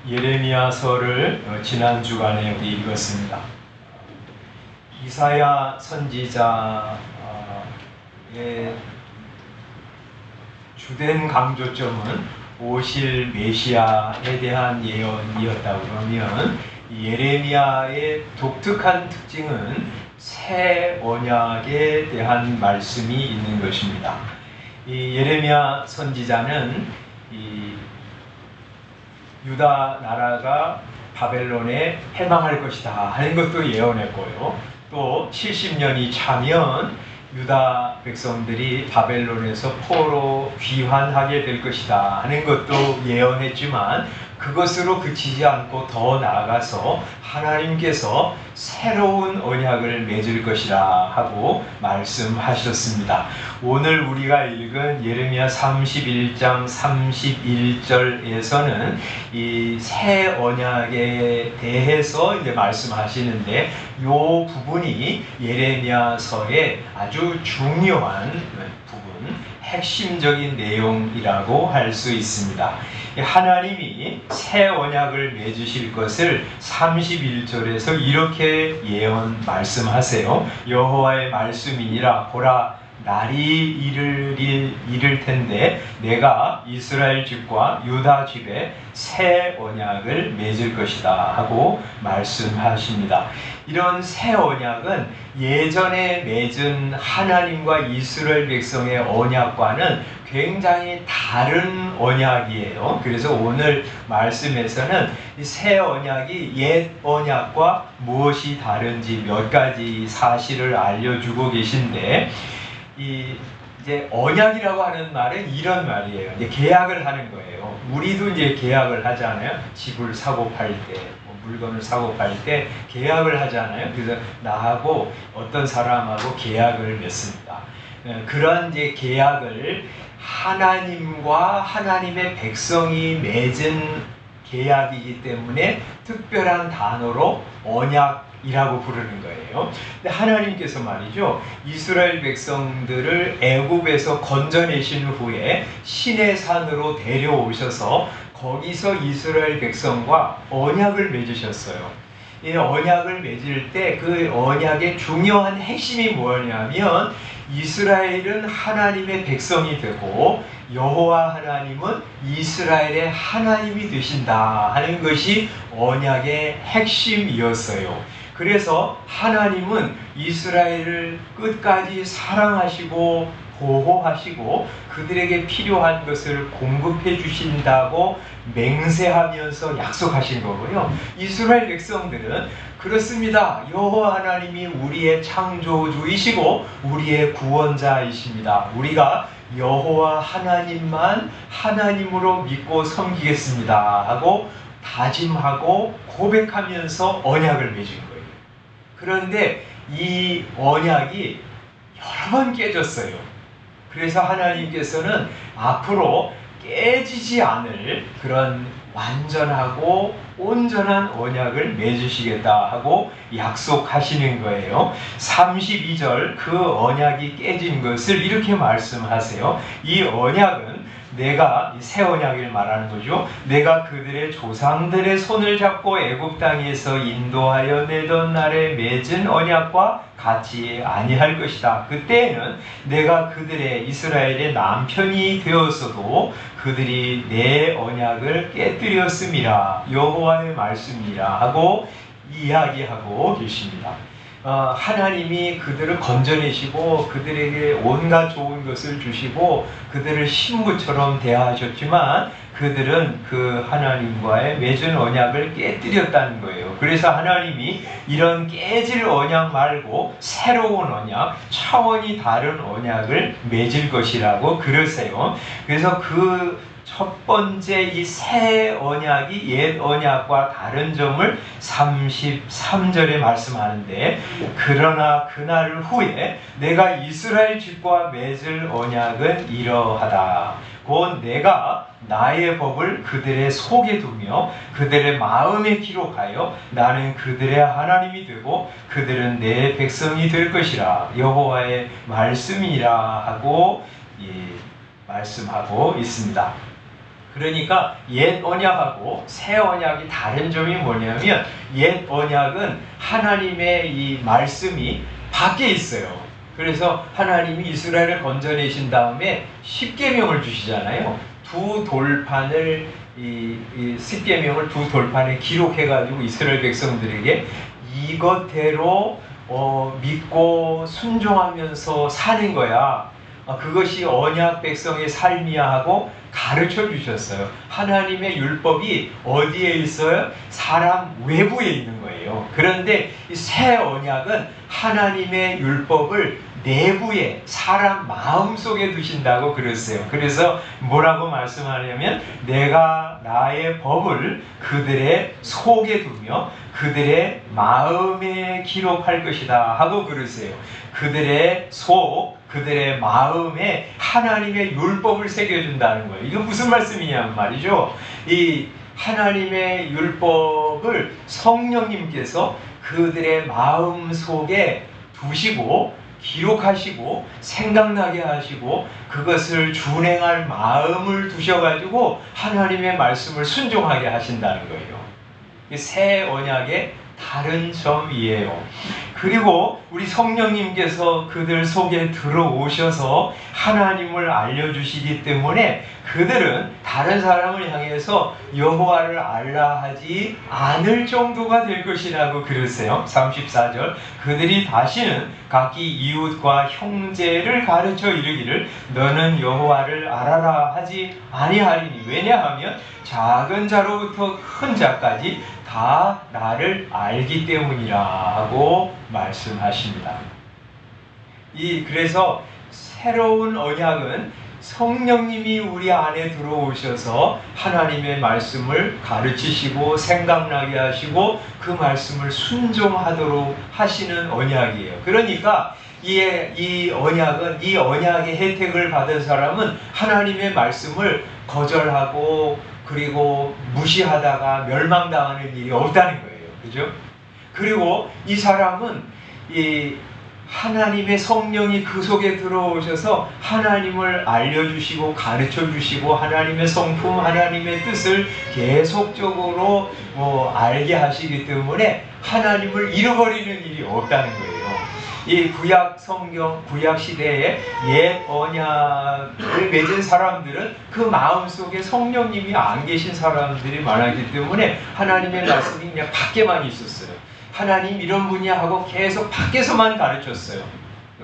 예레미야서를 지난 주간에 우리 읽었습니다. 이사야 선지자의 주된 강조점은 오실 메시아에 대한 예언이었다고 그러면, 예레미야의 독특한 특징은 새 언약에 대한 말씀이 있는 것입니다. 이 예레미야 선지자는 유다 나라가 바벨론에 패망할 것이다 하는 것도 예언했고요. 또 70년이 차면 유다 백성들이 바벨론에서 포로 귀환하게 될 것이다 하는 것도 예언했지만, 그것으로 그치지 않고 더 나아가서 하나님께서 새로운 언약을 맺을 것이라 하고 말씀하셨습니다. 오늘 우리가 읽은 예레미야 31장 31절에서는 이 새 언약에 대해서 이제 말씀하시는데, 이 부분이 예레미야서의 아주 중요한 부분, 핵심적인 내용이라고 할 수 있습니다. 하나님이 새 언약을 맺으실 것을 31절에서 이렇게 말씀하세요. 여호와의 말씀이니라. 보라, 날이 이를 텐데 내가 이스라엘 집과 유다 집에 새 언약을 맺을 것이다 하고 말씀하십니다. 이런 새 언약은 예전에 맺은 하나님과 이스라엘 백성의 언약과는 굉장히 다른 언약이에요. 그래서 오늘 말씀에서는 이 새 언약이 옛 언약과 무엇이 다른지 몇 가지 사실을 알려주고 계신데, 이제 언약이라고 하는 말은 이런 말이에요. 이제 계약을 하는 거예요. 우리도 이제 계약을 하잖아요. 집을 사고 팔 때, 물건을 사고 팔 때 계약을 하잖아요. 그래서 나하고 어떤 사람하고 계약을 맺습니다. 그런 이제 계약을 하나님과 하나님의 백성이 맺은 계약이기 때문에 특별한 단어로 언약이라고 부르는 거예요. 근데 하나님께서 말이죠, 이스라엘 백성들을 애굽에서 건져내신 후에 시내산으로 데려오셔서 거기서 이스라엘 백성과 언약을 맺으셨어요. 이 언약을 맺을 때 그 언약의 중요한 핵심이 뭐냐면, 이스라엘은 하나님의 백성이 되고 여호와 하나님은 이스라엘의 하나님이 되신다 하는 것이 언약의 핵심이었어요. 그래서 하나님은 이스라엘을 끝까지 사랑하시고 보호하시고 그들에게 필요한 것을 공급해 주신다고 맹세하면서 약속하신 거고요. 이스라엘 백성들은 그렇습니다. 여호와 하나님이 우리의 창조주이시고 우리의 구원자이십니다. 우리가 여호와 하나님만 하나님으로 믿고 섬기겠습니다 하고 다짐하고 고백하면서 언약을 맺은 거예요. 그런데 이 언약이 여러 번 깨졌어요. 그래서 하나님께서는 앞으로 깨지지 않을 그런 완전하고 온전한 언약을 맺으시겠다 하고 약속하시는 거예요. 32절 그 언약이 깨진 것을 이렇게 말씀하세요. 이 언약은 내가, 새 언약을 말하는 거죠. 내가 그들의 조상들의 손을 잡고 애굽 땅에서 인도하여 내던 날에 맺은 언약과 같이 아니할 것이다. 그때에는 내가 그들의 이스라엘의 남편이 되었어도 그들이 내 언약을 깨뜨렸음이라, 여호와의 말씀이라 하고 이야기하고 계십니다. 하나님이 그들을 건져내시고 그들에게 온갖 좋은 것을 주시고 그들을 신부처럼 대하셨지만, 그들은 그 하나님과의 맺은 언약을 깨뜨렸다는 거예요. 그래서 하나님이 이런 깨질 언약 말고 새로운 언약, 차원이 다른 언약을 맺을 것이라고 그러세요. 그래서 그 첫 번째 이 새 언약이 옛 언약과 다른 점을 33절에 말씀하는데, 그러나 그날 후에 내가 이스라엘 집과 맺을 언약은 이러하다. 곧 내가 나의 법을 그들의 속에 두며 그들의 마음에 기록하여 나는 그들의 하나님이 되고 그들은 내 백성이 될 것이라, 여호와의 말씀이라 하고 말씀하고 있습니다. 그러니까 옛 언약하고 새 언약이 다른 점이 뭐냐면 옛 언약은 하나님의 이 말씀이 밖에 있어요. 그래서 하나님이 이스라엘을 건져내신 다음에 십계명을 주시잖아요. 두 돌판을 이 십계명을 두 돌판에 기록해가지고 이스라엘 백성들에게 이것대로 믿고 순종하면서 사는 거야. 그것이 언약 백성의 삶이야 하고 가르쳐 주셨어요. 하나님의 율법이 어디에 있어요? 사람 외부에 있는 거예요. 그런데 이 새 언약은 하나님의 율법을 내부에 사람 마음속에 두신다고 그랬어요. 그래서 뭐라고 말씀하냐면 내가 나의 법을 그들의 속에 두며 그들의 마음에 기록할 것이다 하고 그러세요. 그들의 속, 그들의 마음에 하나님의 율법을 새겨준다는 거예요. 이거 무슨 말씀이냐면 말이죠. 이 하나님의 율법을 성령님께서 그들의 마음 속에 두시고 기록하시고 생각나게 하시고 그것을 준행할 마음을 두셔가지고 하나님의 말씀을 순종하게 하신다는 거예요. 새 언약의 다른 점이에요. 그리고 우리 성령님께서 그들 속에 들어오셔서 하나님을 알려주시기 때문에 그들은 다른 사람을 향해서 여호와를 알라 하지 않을 정도가 될 것이라고 그러세요. 34절 그들이 다시는 각기 이웃과 형제를 가르쳐 이르기를 너는 여호와를 알아라 하지 아니하리니 왜냐하면 작은 자로부터 큰 자까지 다 나를 알기 때문이라 하고 말씀하십니다. 그래서 새로운 언약은 성령님이 우리 안에 들어오셔서 하나님의 말씀을 가르치시고 생각나게 하시고 그 말씀을 순종하도록 하시는 언약이에요. 그러니까 이 언약은 이 언약의 혜택을 받은 사람은 하나님의 말씀을 거절하고 그리고 무시하다가 멸망당하는 일이 없다는 거예요. 그죠? 그리고 이 사람은 이 하나님의 성령이 그 속에 들어오셔서 하나님을 알려주시고 가르쳐주시고 하나님의 성품, 하나님의 뜻을 계속적으로 알게 하시기 때문에 하나님을 잃어버리는 일이 없다는 거예요. 이 구약 성경, 구약 시대에 옛 언약을 맺은 사람들은 그 마음속에 성령님이 안 계신 사람들이 많았기 때문에 하나님의 말씀이 그냥 밖에만 있었어요. 하나님 이런 분이야 하고 계속 밖에서만 가르쳤어요.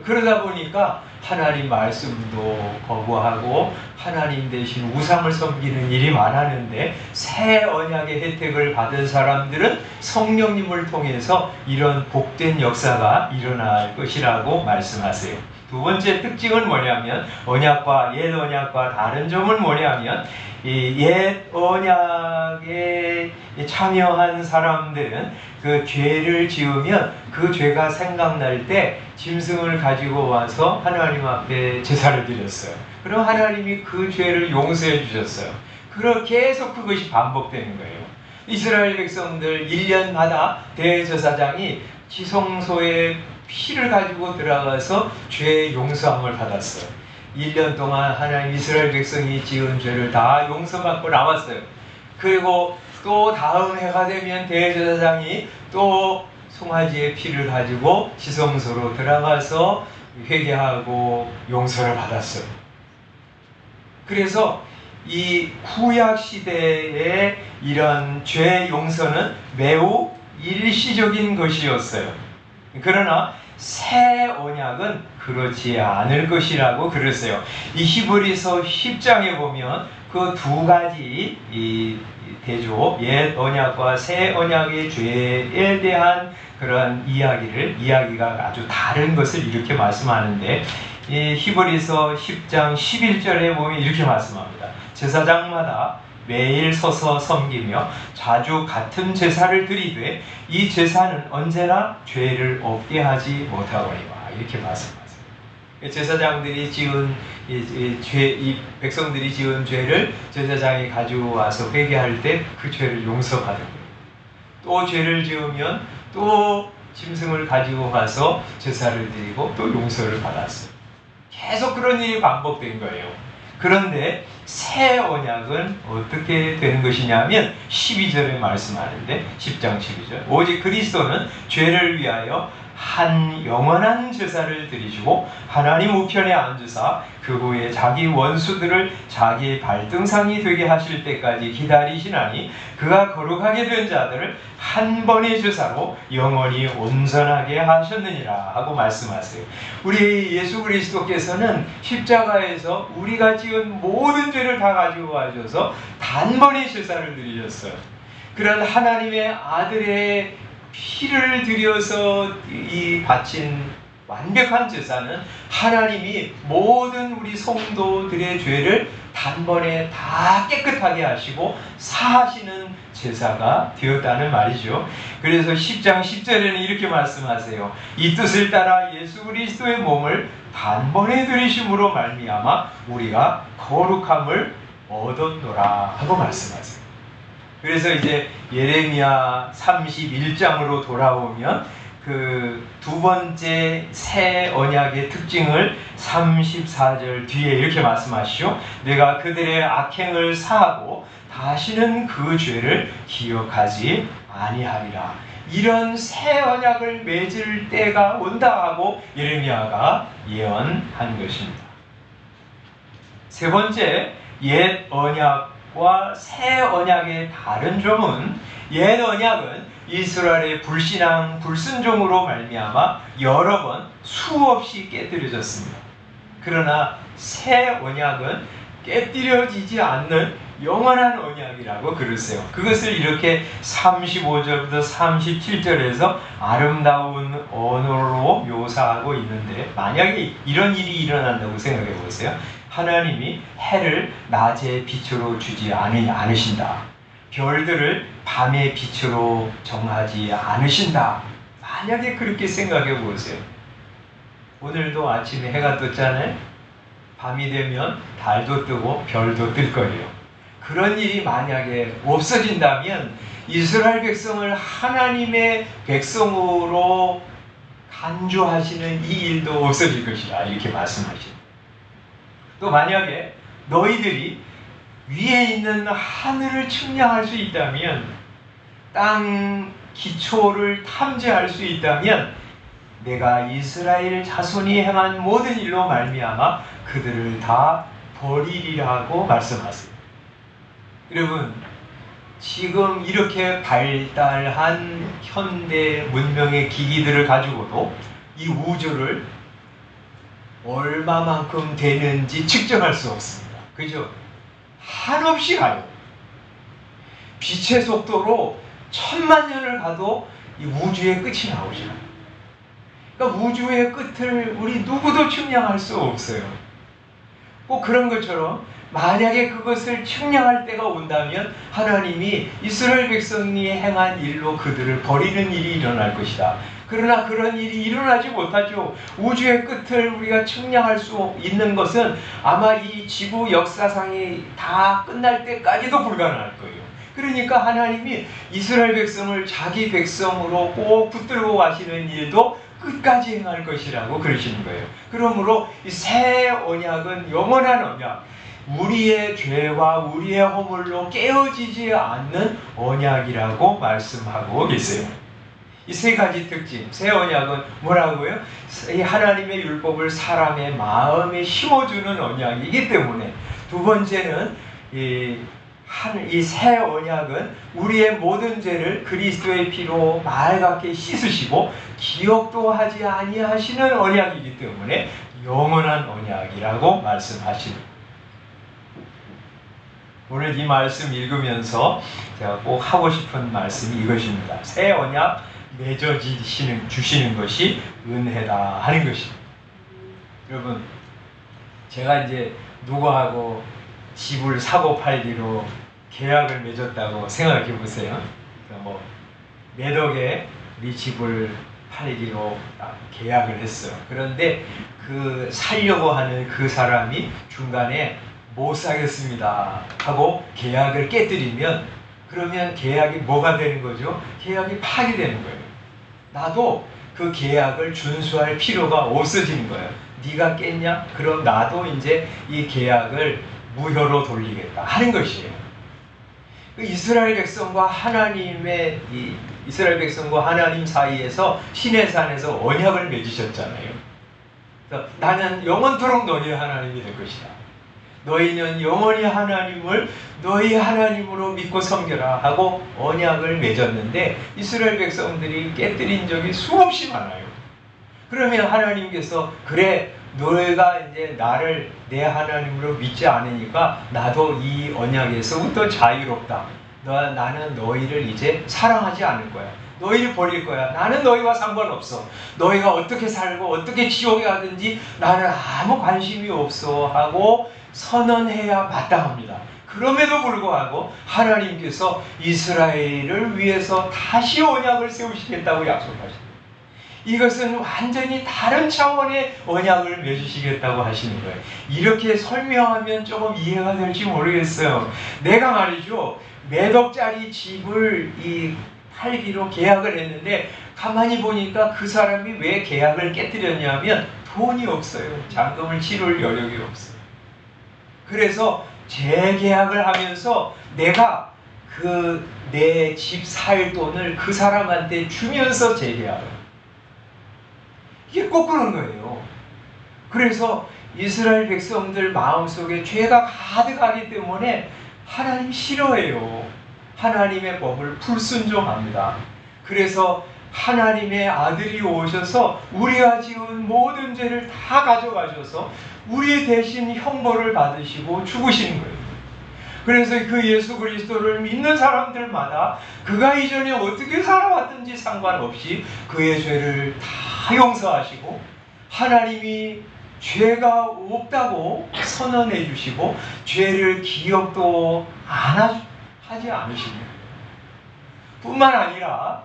그러다 보니까 하나님 말씀도 거부하고 하나님 대신 우상을 섬기는 일이 많았는데 새 언약의 혜택을 받은 사람들은 성령님을 통해서 이런 복된 역사가 일어날 것이라고 말씀하세요. 두 번째 특징은 뭐냐면 언약과 옛 언약과 다른 점은 뭐냐면 이 옛 언약에 참여한 사람들은 그 죄를 지으면 그 죄가 생각날 때 짐승을 가지고 와서 하나님 앞에 제사를 드렸어요. 그럼 하나님이 그 죄를 용서해 주셨어요. 그렇게 계속 그것이 반복되는 거예요. 이스라엘 백성들 1년마다 대제사장이 지성소에 피를 가지고 들어가서 죄 용서함을 받았어요. 1년 동안 하나님 이스라엘 백성이 지은 죄를 다 용서받고 나왔어요. 그리고 또 다음 해가 되면 대제사장이 또 송아지의 피를 가지고 지성소로 들어가서 회개하고 용서를 받았어요. 그래서 이 구약 시대의 이런 죄 용서는 매우 일시적인 것이었어요. 그러나 새 언약은 그렇지 않을 것이라고 그랬어요. 이 히브리서 10장에 보면 그 두 가지 이 대조, 옛 언약과 새 언약의 죄에 대한 그런 이야기가 아주 다른 것을 이렇게 말씀하는데 이 히브리서 10장 11절에 보면 이렇게 말씀합니다. 제사장마다 매일 서서 섬기며 자주 같은 제사를 드리되 이 제사는 언제나 죄를 없게 하지 못하거니와 이렇게 말씀하세요. 제사장들이 지은 이 백성들이 지은 죄를 제사장이 가지고 와서 회개할 때 그 죄를 용서받은 거예요. 또 죄를 지으면 또 짐승을 가지고 가서 제사를 드리고 또 용서를 받았어요. 계속 그런 일이 반복된 거예요. 그런데 새 언약은 어떻게 되는 것이냐면 12절에 말씀하는데 10장 12절 오직 그리스도는 죄를 위하여 한 영원한 제사를 드리시고 하나님 우편에 앉으사 그 후에 자기 원수들을 자기의 발등상이 되게 하실 때까지 기다리시나니 그가 거룩하게 된 자들을 한 번의 제사로 영원히 온전하게 하셨느니라 하고 말씀하세요. 우리 예수 그리스도께서는 십자가에서 우리가 지은 모든 죄를 다 가지고 가셔서 단번에 제사를 드리셨어요. 그런 하나님의 아들의 피를 들여서 이 바친 완벽한 제사는 하나님이 모든 우리 성도들의 죄를 단번에 다 깨끗하게 하시고 사하시는 제사가 되었다는 말이죠. 그래서 10장 10절에는 이렇게 말씀하세요. 이 뜻을 따라 예수 그리스도의 몸을 단번에 들이심으로 말미암아 우리가 거룩함을 얻었노라 하고 말씀하세요. 그래서 이제 예레미야 31장으로 돌아오면 그 두 번째 새 언약의 특징을 34절 뒤에 이렇게 말씀하시죠. 내가 그들의 악행을 사하고 다시는 그 죄를 기억하지 아니하리라. 이런 새 언약을 맺을 때가 온다 하고 예레미야가 예언한 것입니다. 세 번째, 옛 언약과 새 언약의 다른 점은 옛 언약은 이스라엘의 불신앙, 불순종으로 말미암아 여러 번 수없이 깨뜨려졌습니다. 그러나 새 언약은 깨뜨려지지 않는 영원한 언약이라고 그러세요. 그것을 이렇게 35절부터 37절에서 아름다운 언어로 묘사하고 있는데 만약에 이런 일이 일어난다고 생각해 보세요. 하나님이 해를 낮의 빛으로 주지 않으신다. 별들을 밤의 빛으로 정하지 않으신다. 만약에 그렇게 생각해 보세요. 오늘도 아침에 해가 떴잖아요. 밤이 되면 달도 뜨고 별도 뜰 거예요. 그런 일이 만약에 없어진다면 이스라엘 백성을 하나님의 백성으로 간주하시는 이 일도 없어질 것이다. 이렇게 말씀하십니다. 또 만약에 너희들이 위에 있는 하늘을 측량할 수 있다면, 땅 기초를 탐지할 수 있다면 내가 이스라엘 자손이 행한 모든 일로 말미암아 그들을 다 버리리라고 말씀하세요. 여러분, 지금 이렇게 발달한 현대 문명의 기기들을 가지고도 이 우주를 얼마만큼 되는지 측정할 수 없습니다. 그죠? 한없이 가요. 빛의 속도로 1000만 년을 가도 이 우주의 끝이 나오지 않아요. 그러니까 우주의 끝을 우리 누구도 측량할 수 없어요. 꼭 그런 것처럼 만약에 그것을 측량할 때가 온다면 하나님이 이스라엘 백성이 행한 일로 그들을 버리는 일이 일어날 것이다. 그러나 그런 일이 일어나지 못하죠. 우주의 끝을 우리가 측량할 수 있는 것은 아마 이 지구 역사상이 다 끝날 때까지도 불가능할 거예요. 그러니까 하나님이 이스라엘 백성을 자기 백성으로 꼭 붙들고 가시는 일도 끝까지 행할 것이라고 그러시는 거예요. 그러므로 이 새 언약은 영원한 언약, 우리의 죄와 우리의 허물로 깨어지지 않는 언약이라고 말씀하고 계세요. 이 세 가지 특징, 새 언약은 뭐라고요? 이 하나님의 율법을 사람의 마음에 심어주는 언약이기 때문에, 두 번째는 이 새 언약은 우리의 모든 죄를 그리스도의 피로 맑게 씻으시고 기억도 하지 아니하시는 언약이기 때문에 영원한 언약이라고 말씀하십니다. 오늘 이 말씀 읽으면서 제가 꼭 하고 싶은 말씀이 이것입니다. 새 언약 주시는 것이 은혜다 하는 것입니다. 여러분, 제가 이제 누구하고 집을 사고 팔기로 계약을 맺었다고 생각해 보세요. 뭐 몇 억에 우리 집을 팔기로 계약을 했어요. 그런데 그 살려고 하는 그 사람이 중간에 못 사겠습니다 하고 계약을 깨뜨리면, 그러면 계약이 뭐가 되는 거죠? 계약이 파기되는 거예요. 나도 그 계약을 준수할 필요가 없어지는 거예요. 네가 깼냐? 그럼 나도 이제 이 계약을 무효로 돌리겠다 하는 것이에요. 이스라엘 백성과 이스라엘 백성과 하나님 사이에서 시내산에서 언약을 맺으셨잖아요. 그래서 나는 영원토록 너희의 하나님이 될 것이다. 너희는 영원히 하나님을 너희 하나님으로 믿고 섬겨라 하고 언약을 맺었는데 이스라엘 백성들이 깨뜨린 적이 수없이 많아요. 그러면 하나님께서 그래 너희가 이제 나를 내 하나님으로 믿지 않으니까 나도 이 언약에서부터 자유롭다. 나는 너희를 이제 사랑하지 않을 거야. 너희를 버릴 거야. 나는 너희와 상관없어. 너희가 어떻게 살고 어떻게 지옥에 가든지 나는 아무 관심이 없어 하고 선언해야 마땅합니다. 그럼에도 불구하고 하나님께서 이스라엘을 위해서 다시 언약을 세우시겠다고 약속하십니다. 이것은 완전히 다른 차원의 언약을 맺으시겠다고 하시는 거예요. 이렇게 설명하면 조금 이해가 될지 모르겠어요. 내가 말이죠, 몇 억짜리 집을 팔기로 계약을 했는데 가만히 보니까 그 사람이 왜 계약을 깨뜨렸냐면 돈이 없어요. 잔금을 치를 여력이 없어요. 그래서 재계약을 하면서 내가 내 집 살 돈을 그 사람한테 주면서 재계약을. 이게 꼭 그런 거예요. 그래서 이스라엘 백성들 마음속에 죄가 가득하기 때문에 하나님 싫어해요. 하나님의 법을 불순종합니다. 그래서 하나님의 아들이 오셔서 우리가 지은 모든 죄를 다 가져가셔서 우리 대신 형벌을 받으시고 죽으시는 거예요. 그래서 그 예수 그리스도를 믿는 사람들마다 그가 이전에 어떻게 살아왔든지 상관없이 그의 죄를 다 용서하시고 하나님이 죄가 없다고 선언해 주시고 죄를 기억도 하지 않으십니다. 뿐만 아니라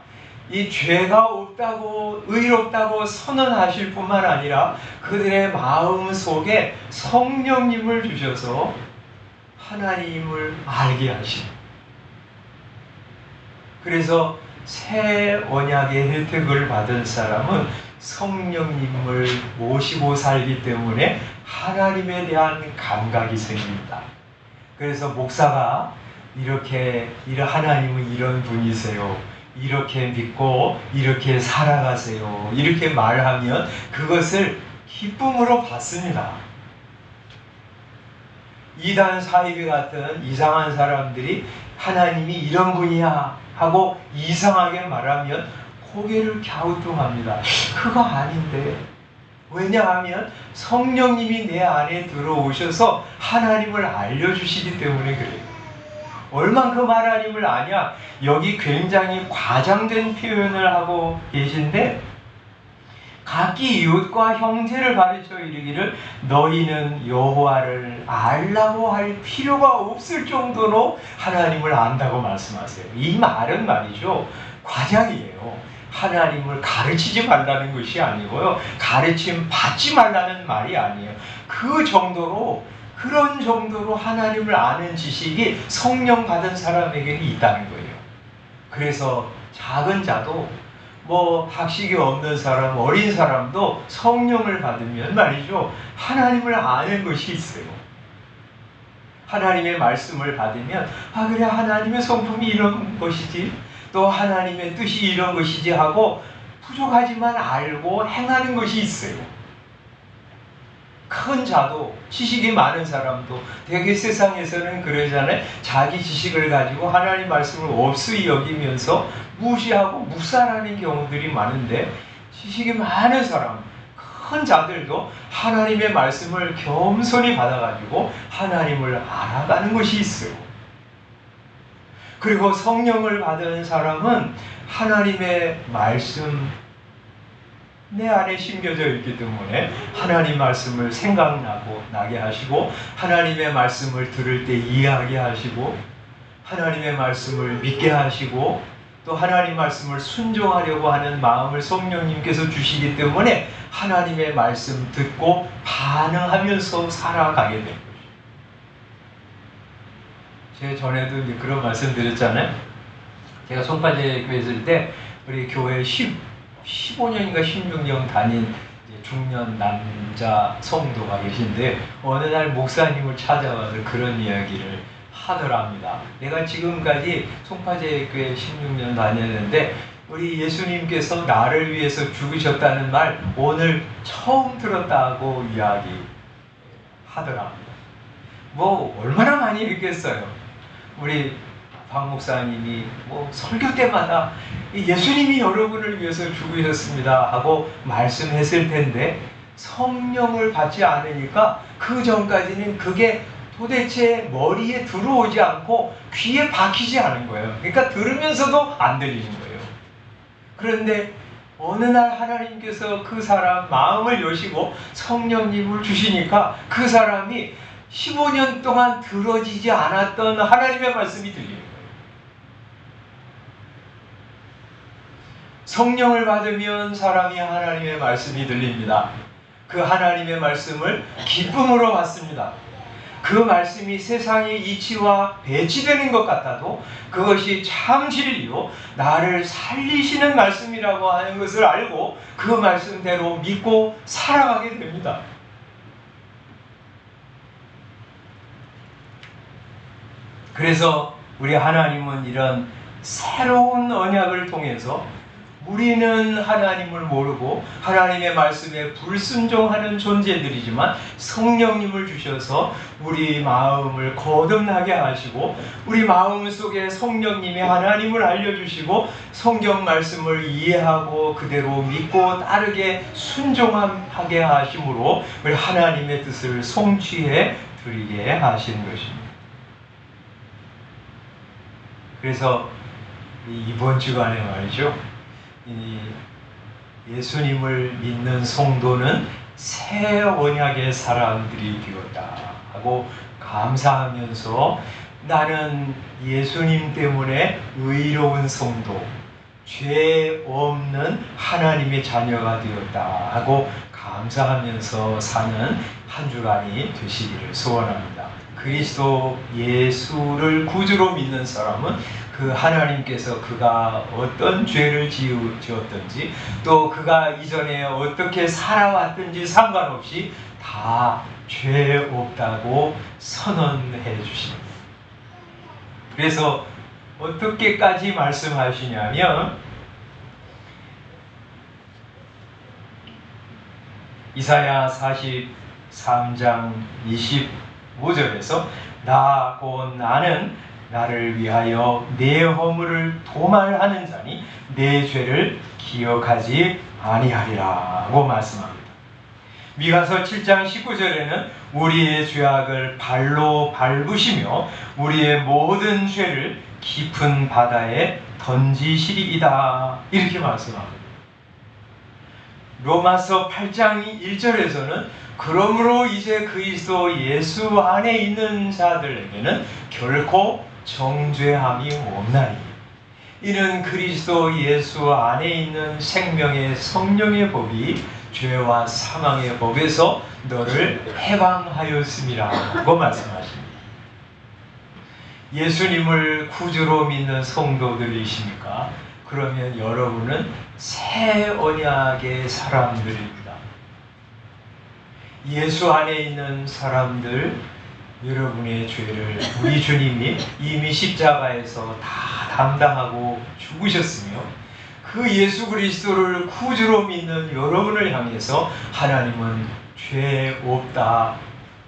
이 죄가 없다고 의롭다고 선언하실 뿐만 아니라 그들의 마음 속에 성령님을 주셔서 하나님을 알게 하십니다. 그래서 새 언약의 혜택을 받은 사람은 성령님을 모시고 살기 때문에 하나님에 대한 감각이 생깁니다. 그래서 목사가 하나님은 이런 분이세요. 이렇게 믿고 이렇게 살아가세요. 이렇게 말하면 그것을 기쁨으로 받습니다. 이단 사이비 같은 이상한 사람들이 하나님이 이런 분이야 하고 이상하게 말하면 고개를 갸우뚱합니다. 그거 아닌데. 왜냐하면 성령님이 내 안에 들어오셔서 하나님을 알려주시기 때문에 그래요. 얼만큼 하나님을 아냐? 여기 굉장히 과장된 표현을 하고 계신데 각기 이웃과 형제를 가르쳐 이르기를 너희는 여호와를 알라고 할 필요가 없을 정도로 하나님을 안다고 말씀하세요. 이 말은 말이죠, 과장이에요. 하나님을 가르치지 말라는 것이 아니고요, 가르침 받지 말라는 말이 아니에요. 그런 정도로 하나님을 아는 지식이 성령 받은 사람에게는 있다는 거예요. 그래서 작은 자도 학식이 없는 사람, 어린 사람도 성령을 받으면 말이죠, 하나님을 아는 것이 있어요. 하나님의 말씀을 받으면 그래 하나님의 성품이 이런 것이지, 또 하나님의 뜻이 이런 것이지 하고 부족하지만 알고 행하는 것이 있어요. 큰 자도 지식이 많은 사람도 대개 세상에서는 그러잖아요. 자기 지식을 가지고 하나님 말씀을 없이 여기면서 무시하고 묵살하는 경우들이 많은데 지식이 많은 사람, 큰 자들도 하나님의 말씀을 겸손히 받아가지고 하나님을 알아가는 것이 있어요. 그리고 성령을 받은 사람은 하나님의 말씀 내 안에 심겨져 있기 때문에 하나님 말씀을 생각나게 하시고 하나님의 말씀을 들을 때 이해하게 하시고 하나님의 말씀을 믿게 하시고 또 하나님 말씀을 순종하려고 하는 마음을 성령님께서 주시기 때문에 하나님의 말씀 듣고 반응하면서 살아가게 된 거죠. 제가 전에도 이제 그런 말씀 드렸잖아요. 제가 송파제 교회 있을 때 우리 교회 15년인가 16년 다닌 중년 남자 성도가 계신데 어느 날 목사님을 찾아와서 그런 이야기를 하더랍니다. 내가 지금까지 송파제교회 16년 다녔는데 우리 예수님께서 나를 위해서 죽으셨다는 말 오늘 처음 들었다고 이야기하더랍니다. 뭐 얼마나 많이 읽겠어요. 우리 박 목사님이 설교 때마다 예수님이 여러분을 위해서 죽으셨습니다 하고 말씀했을 텐데 성령을 받지 않으니까 그 전까지는 그게 도대체 머리에 들어오지 않고 귀에 박히지 않은 거예요. 그러니까 들으면서도 안 들리는 거예요. 그런데 어느 날 하나님께서 그 사람 마음을 여시고 성령님을 주시니까 그 사람이 15년 동안 들어지지 않았던 하나님의 말씀이 들리는 거예요. 성령을 받으면 사람이 하나님의 말씀이 들립니다. 그 하나님의 말씀을 기쁨으로 받습니다. 그 말씀이 세상의 이치와 배치되는 것 같아도 그것이 참 진리요 나를 살리시는 말씀이라고 하는 것을 알고 그 말씀대로 믿고 살아가게 됩니다. 그래서 우리 하나님은 이런 새로운 언약을 통해서 우리는 하나님을 모르고 하나님의 말씀에 불순종하는 존재들이지만 성령님을 주셔서 우리 마음을 거듭나게 하시고 우리 마음 속에 성령님이 하나님을 알려주시고 성경 말씀을 이해하고 그대로 믿고 따르게 순종하게 하심으로 우리 하나님의 뜻을 성취해 드리게 하신 것입니다. 그래서 이번 주간에 말이죠. 예수님을 믿는 성도는 새 언약의 사람들이 되었다 하고 감사하면서 나는 예수님 때문에 의로운 성도, 죄 없는 하나님의 자녀가 되었다 하고 감사하면서 사는 한 주간이 되시기를 소원합니다. 그리스도 예수를 구주로 믿는 사람은 그 하나님께서 그가 어떤 죄를 지었든지 또 그가 이전에 어떻게 살아왔든지 상관없이 다 죄 없다고 선언해 주십니다. 그래서 어떻게까지 말씀하시냐면 이사야 43장 25절에서 나 곧 나는 나를 위하여 내 허물을 도말하는 자니 내 죄를 기억하지 아니하리라고 말씀합니다. 미가서 7장 19절에는 우리의 죄악을 발로 밟으시며 우리의 모든 죄를 깊은 바다에 던지시리이다 이렇게 말씀합니다. 로마서 8장 1절에서는 그러므로 이제 그리스도 예수 안에 있는 자들에게는 결코 정죄함이 없나니 이는 그리스도 예수 안에 있는 생명의 성령의 법이 죄와 사망의 법에서 너를 해방하였음이라고 말씀하십니다. 예수님을 구주로 믿는 성도들이십니까? 그러면 여러분은 새 언약의 사람들입니다. 예수 안에 있는 사람들, 여러분의 죄를 우리 주님이 이미 십자가에서 다 담당하고 죽으셨으며 그 예수 그리스도를 구주로 믿는 여러분을 향해서 하나님은 죄 없다,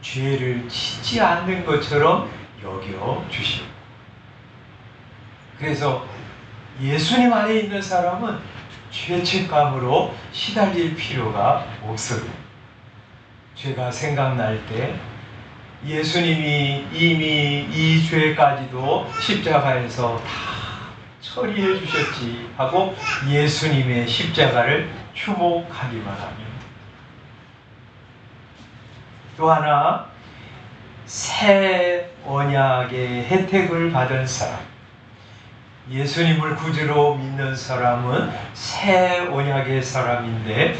죄를 짓지 않는 것처럼 여겨주십니다. 그래서 예수님 안에 있는 사람은 죄책감으로 시달릴 필요가 없어요. 죄가 생각날 때 예수님이 이미 이 죄까지도 십자가에서 다 처리해 주셨지 하고 예수님의 십자가를 추모하기만 합니다. 또 하나 새 언약의 혜택을 받은 사람, 예수님을 구주로 믿는 사람은 새 언약의 사람인데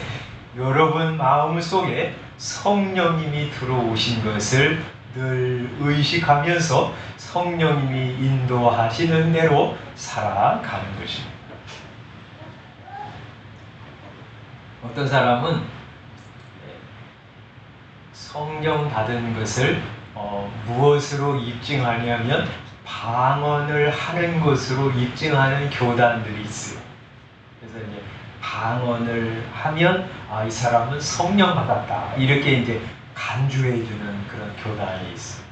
여러분 마음속에 성령님이 들어오신 것을 늘 의식하면서 성령님이 인도하시는 대로 살아가는 것입니다. 어떤 사람은 성령 받은 것을 무엇으로 입증하냐면 방언을 하는 것으로 입증하는 교단들이 있어요. 그래서 이제 방언을 하면 이 사람은 성령 받았다 이렇게 이제 간주해주는 그런 교단이 있어요.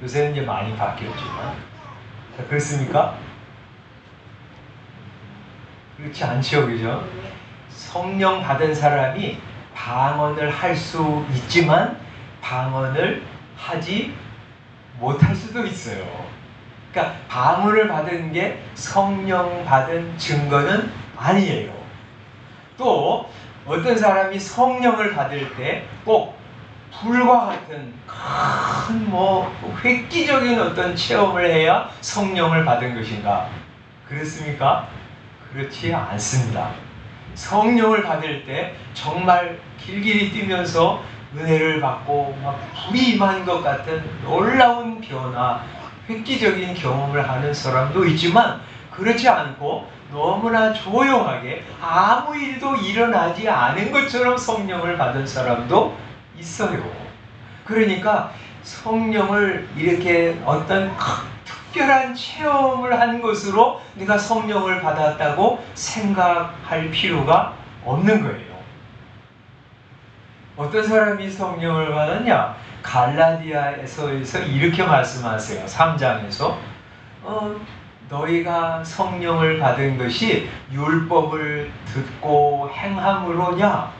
요새는 이제 많이 바뀌었지만 그렇습니까? 그렇지 않죠, 그죠? 성령 받은 사람이 방언을 할 수 있지만 방언을 하지 못할 수도 있어요. 그러니까 방언을 받은 게 성령 받은 증거는 아니에요. 또 어떤 사람이 성령을 받을 때 꼭 불과 같은 큰 획기적인 어떤 체험을 해야 성령을 받은 것인가? 그렇습니까? 그렇지 않습니다. 성령을 받을 때 정말 길길이 뛰면서 은혜를 받고 막 불이 임한 것 같은 놀라운 변화, 획기적인 경험을 하는 사람도 있지만 그렇지 않고 너무나 조용하게 아무 일도 일어나지 않은 것처럼 성령을 받은 사람도 있어요. 그러니까 성령을 이렇게 어떤 특별한 체험을 한 것으로 내가 성령을 받았다고 생각할 필요가 없는 거예요. 어떤 사람이 성령을 받았냐? 갈라디아에서 이렇게 말씀하세요. 3장에서 너희가 성령을 받은 것이 율법을 듣고 행함으로냐?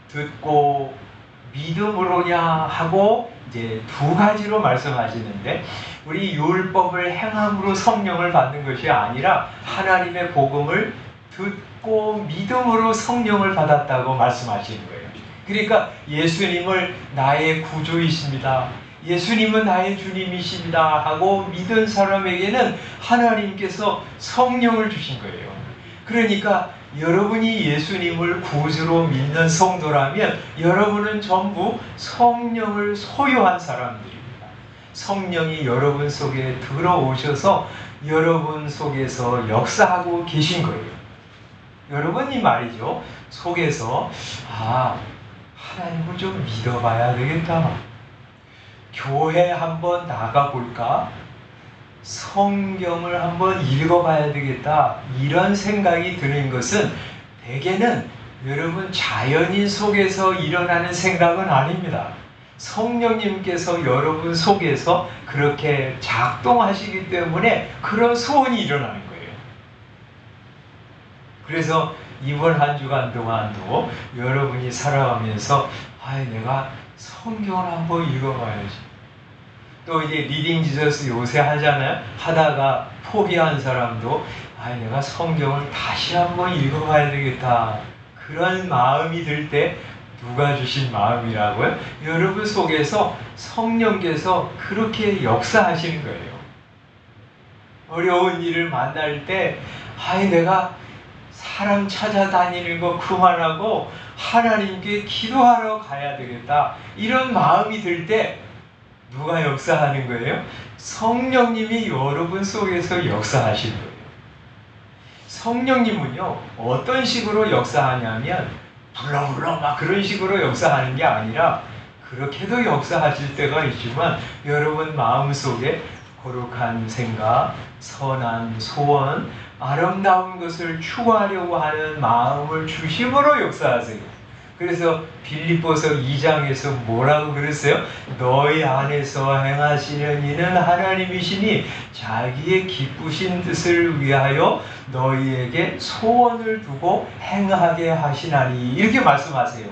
듣고 믿음으로냐? 하고 이제 두 가지로 말씀하시는데 우리 율법을 행함으로 성령을 받는 것이 아니라 하나님의 복음을 듣고 믿음으로 성령을 받았다고 말씀하시는 거예요. 그러니까 예수님을 나의 구주이십니다. 예수님은 나의 주님이십니다. 하고 믿은 사람에게는 하나님께서 성령을 주신 거예요. 그러니까 여러분이 예수님을 구주로 믿는 성도라면 여러분은 전부 성령을 소유한 사람들입니다. 성령이 여러분 속에 들어오셔서 여러분 속에서 역사하고 계신 거예요. 여러분이 말이죠. 속에서 하나님을 좀 믿어봐야 되겠다. 교회 한번 나가볼까? 성경을 한번 읽어봐야 되겠다. 이런 생각이 드는 것은 대개는 여러분 자연인 속에서 일어나는 생각은 아닙니다. 성령님께서 여러분 속에서 그렇게 작동하시기 때문에 그런 소원이 일어나는 거예요. 그래서 이번 한 주간 동안도 여러분이 살아가면서 내가 성경을 한번 읽어봐야지. 또 이제 리딩 지저스 요새 하잖아요. 하다가 포기한 사람도 내가 성경을 다시 한번 읽어봐야 되겠다. 그런 마음이 들 때 누가 주신 마음이라고요? 여러분 속에서 성령께서 그렇게 역사하시는 거예요. 어려운 일을 만날 때 내가 사람 찾아다니는 거 그만하고 하나님께 기도하러 가야 되겠다. 이런 마음이 들 때 누가 역사하는 거예요? 성령님이 여러분 속에서 역사하시는 거예요. 성령님은요, 어떤 식으로 역사하냐면 불렁불렁 막 그런 식으로 역사하는 게 아니라 그렇게도 역사하실 때가 있지만 여러분 마음속에 거룩한 생각, 선한 소원, 아름다운 것을 추구하려고 하는 마음을 중심으로 역사하세요. 그래서 빌립보서 2장에서 뭐라고 그랬어요? 너희 안에서 행하시는 이는 하나님이시니 자기의 기쁘신 뜻을 위하여 너희에게 소원을 두고 행하게 하시나니 이렇게 말씀하세요.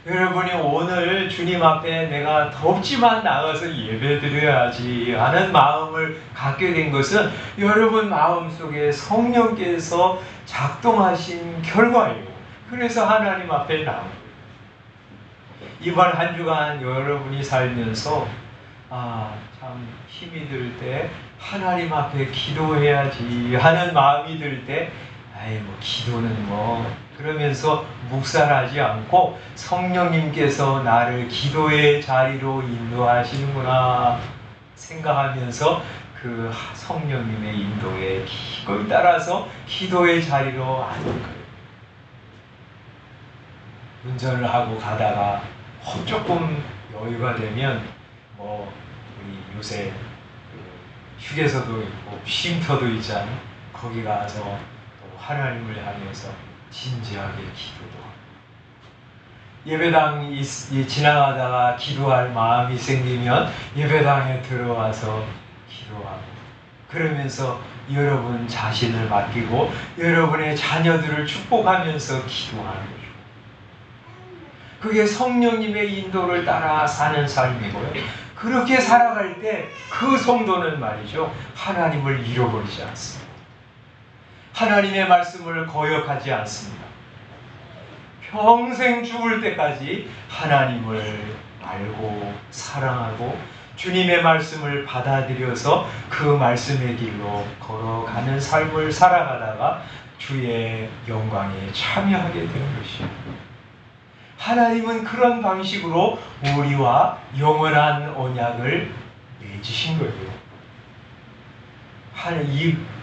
여러분이 오늘 주님 앞에 내가 덥지만 나가서 예배드려야지 하는 마음을 갖게 된 것은 여러분 마음속에 성령께서 작동하신 결과예요. 그래서 하나님 앞에 나온 거예요. 이번 한 주간 여러분이 살면서 참 힘이 들 때 하나님 앞에 기도해야지 하는 마음이 들 때 기도는 그러면서 묵살하지 않고 성령님께서 나를 기도의 자리로 인도하시는구나 생각하면서 그 성령님의 인도에 기꺼이 따라서 기도의 자리로 앉는 거예요. 운전을 하고 가다가 조금 여유가 되면 우리 요새 휴게소도 있고 쉼터도 있잖아요. 거기 가서 또 하나님을 향해서 진지하게 기도도 하고, 예배당 지나가다가 기도할 마음이 생기면 예배당에 들어와서 기도하고, 그러면서 여러분 자신을 맡기고 여러분의 자녀들을 축복하면서 기도하는 거죠. 그게 성령님의 인도를 따라 사는 삶이고요. 그렇게 살아갈 때 그 성도는 말이죠, 하나님을 잃어버리지 않습니다. 하나님의 말씀을 거역하지 않습니다. 평생 죽을 때까지 하나님을 알고 사랑하고 주님의 말씀을 받아들여서 그 말씀의 길로 걸어가는 삶을 살아가다가 주의 영광에 참여하게 되는 것입니다. 하나님은 그런 방식으로 우리와 영원한 언약을 맺으신 거예요.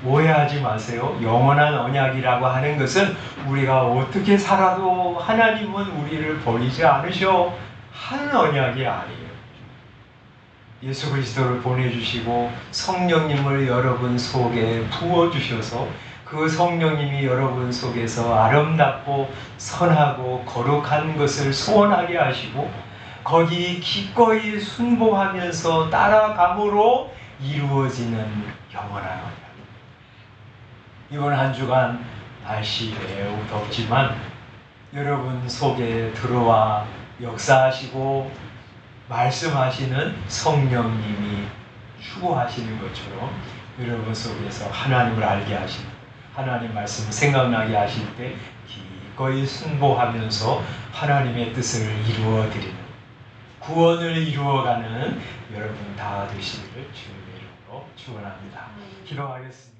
오해하지 마세요. 영원한 언약이라고 하는 것은 우리가 어떻게 살아도 하나님은 우리를 버리지 않으셔 하는 언약이 아니에요. 예수 그리스도를 보내주시고 성령님을 여러분 속에 부어주셔서 그 성령님이 여러분 속에서 아름답고 선하고 거룩한 것을 소원하게 하시고 거기 기꺼이 순종하면서 따라감으로 이루어지는 영원한 언약. 이번 한 주간 날씨 매우 덥지만 여러분 속에 들어와 역사하시고 말씀하시는 성령님이 추구하시는 것처럼 여러분 속에서 하나님을 알게 하시는, 하나님 말씀 생각나게 하실 때 기꺼이 순종하면서 하나님의 뜻을 이루어드리는, 구원을 이루어가는 여러분 다 되시기를 주님의 이름으로 축원합니다. 기도하겠습니다.